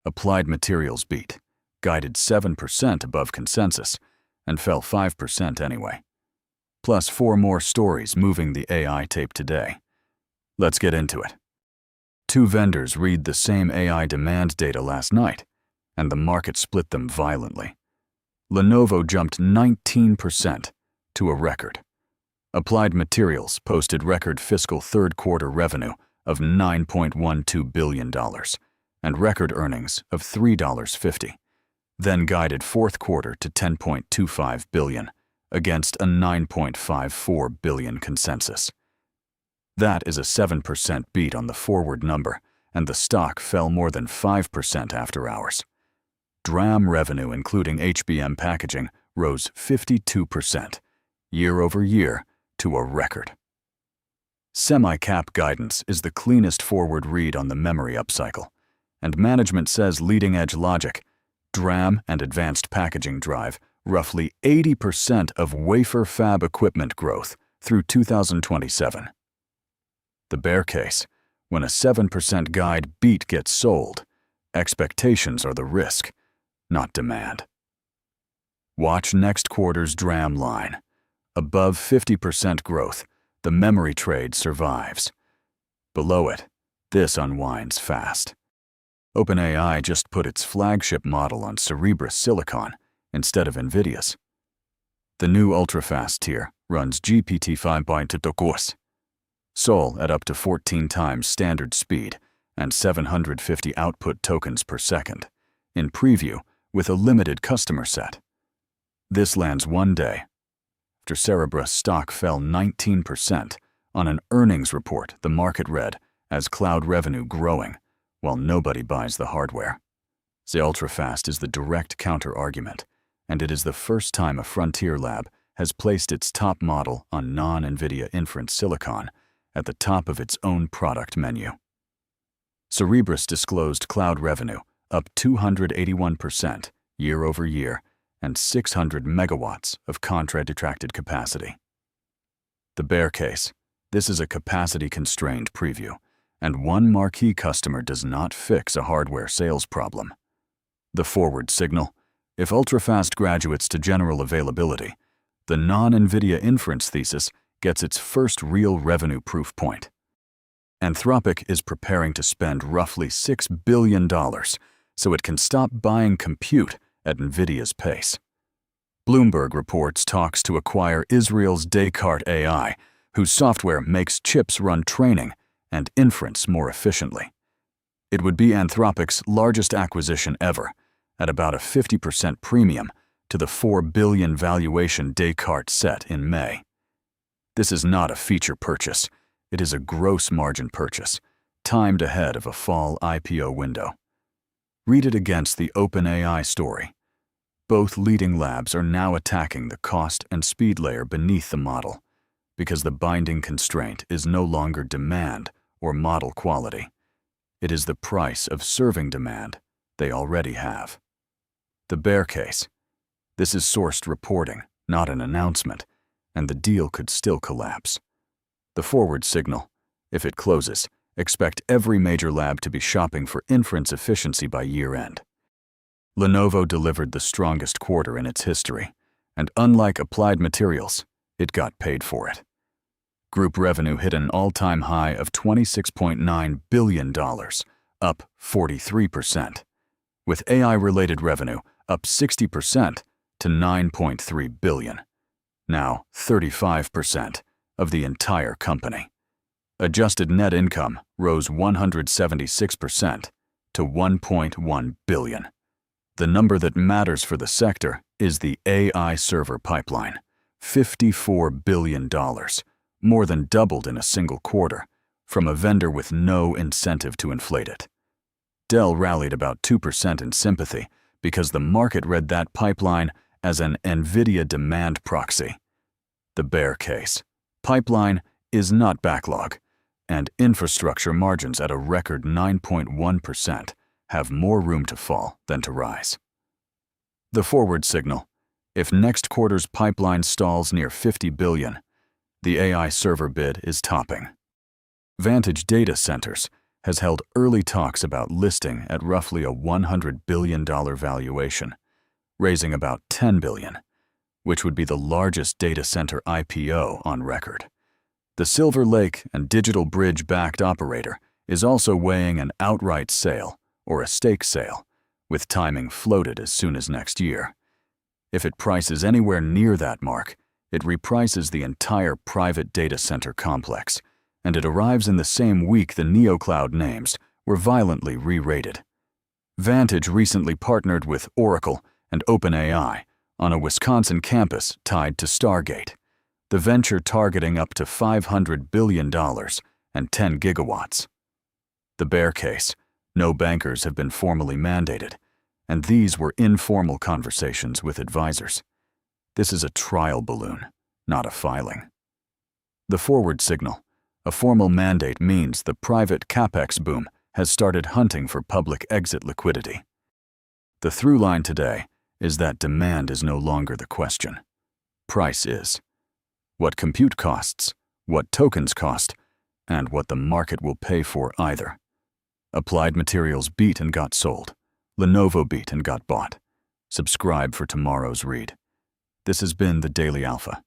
Applied Materials beat, guided 7% above consensus, and fell 5% anyway. Plus 4 more stories moving the AI tape today. Let's get into it. 2 vendors read the same AI demand data last night, and the market split them violently. Lenovo jumped 19% to a record. Applied Materials posted record fiscal third quarter revenue of $9.12 billion and record earnings of $3.50, then guided fourth quarter to $10.25 billion against a $9.54 billion consensus. That is a 7% beat on the forward number, and the stock fell more than 5% after hours. DRAM revenue, including HBM packaging, rose 52% year over year to a record. Semi-cap guidance is the cleanest forward read on the memory upcycle, and management says leading-edge logic, DRAM and advanced packaging drive roughly 80% of wafer fab equipment growth through 2027. The bear case: when a 7% guide beat gets sold, expectations are the risk, not demand. Watch next quarter's DRAM line. Above 50% growth, the memory trade survives. Below it, this unwinds fast. OpenAI just put its flagship model on Cerebras silicon instead of NVIDIA'S. The new ultra-fast tier runs GPT-5.2 course. Sol at up to 14 times standard speed and 750 output tokens per second, in preview with a limited customer set. This lands one day after Cerebras stock fell 19% on an earnings report the market read as cloud revenue growing while nobody buys the hardware. The ultra-fast is the direct counter-argument, and it is the first time a frontier lab has placed its top model on non-NVIDIA inference silicon at the top of its own product menu. Cerebras disclosed cloud revenue up 281% year over year and 600 megawatts of contracted capacity. The bear case: this is a capacity-constrained preview, and one marquee customer does not fix a hardware sales problem. The forward signal: if ultra-fast graduates to general availability, the non-NVIDIA inference thesis gets its first real revenue proof point. Anthropic is preparing to spend roughly $6 billion so it can stop buying compute at NVIDIA's pace. Bloomberg reports talks to acquire Israel's Descartes AI, whose software makes chips run training and inference more efficiently. It would be Anthropic's largest acquisition ever, at about a 50% premium to the $4 billion valuation Descartes set in May. This is not a feature purchase. It is a gross margin purchase, timed ahead of a fall IPO window. Read it against the OpenAI story. Both leading labs are now attacking the cost and speed layer beneath the model, because the binding constraint is no longer demand or model quality. It is the price of serving demand they already have. The bear case: this is sourced reporting, not an announcement, and the deal could still collapse. The forward signal: if it closes, expect every major lab to be shopping for inference efficiency by year-end. Lenovo delivered the strongest quarter in its history, and unlike Applied Materials, it got paid for it. Group revenue hit an all-time high of $26.9 billion, up 43%, with AI-related revenue up 60% to $9.3 billion, now 35% of the entire company. Adjusted net income rose 176% to $1.1 billion. The number that matters for the sector is the AI server pipeline, $54 billion, more than doubled in a single quarter, from a vendor with no incentive to inflate it. Dell rallied about 2% in sympathy because the market read that pipeline as an NVIDIA demand proxy. The bear case: pipeline is not backlog, and infrastructure margins at a record 9.1% have more room to fall than to rise. The forward signal: if next quarter's pipeline stalls near $50 billion, the AI server bid is topping. Vantage Data Centers has held early talks about listing at roughly a $100 billion valuation, raising about $10 billion, which would be the largest data center IPO on record. The Silver Lake and Digital Bridge-backed operator is also weighing an outright sale or a stake sale, with timing floated as soon as next year. If it prices anywhere near that mark, it reprices the entire private data center complex, and it arrives in the same week the neocloud names were violently re-rated. Vantage recently partnered with Oracle and OpenAI on a Wisconsin campus tied to Stargate, the venture targeting up to $500 billion and 10 gigawatts. The bear case: no bankers have been formally mandated, and these were informal conversations with advisors. This is a trial balloon, not a filing. The forward signal: a formal mandate means the private capex boom has started hunting for public exit liquidity. The through line today is that demand is no longer the question. Price is. What compute costs, what tokens cost, and what the market will pay for either. Applied Materials beat and got sold. Lenovo beat and got bought. Subscribe for tomorrow's read. This has been the Daily Alpha.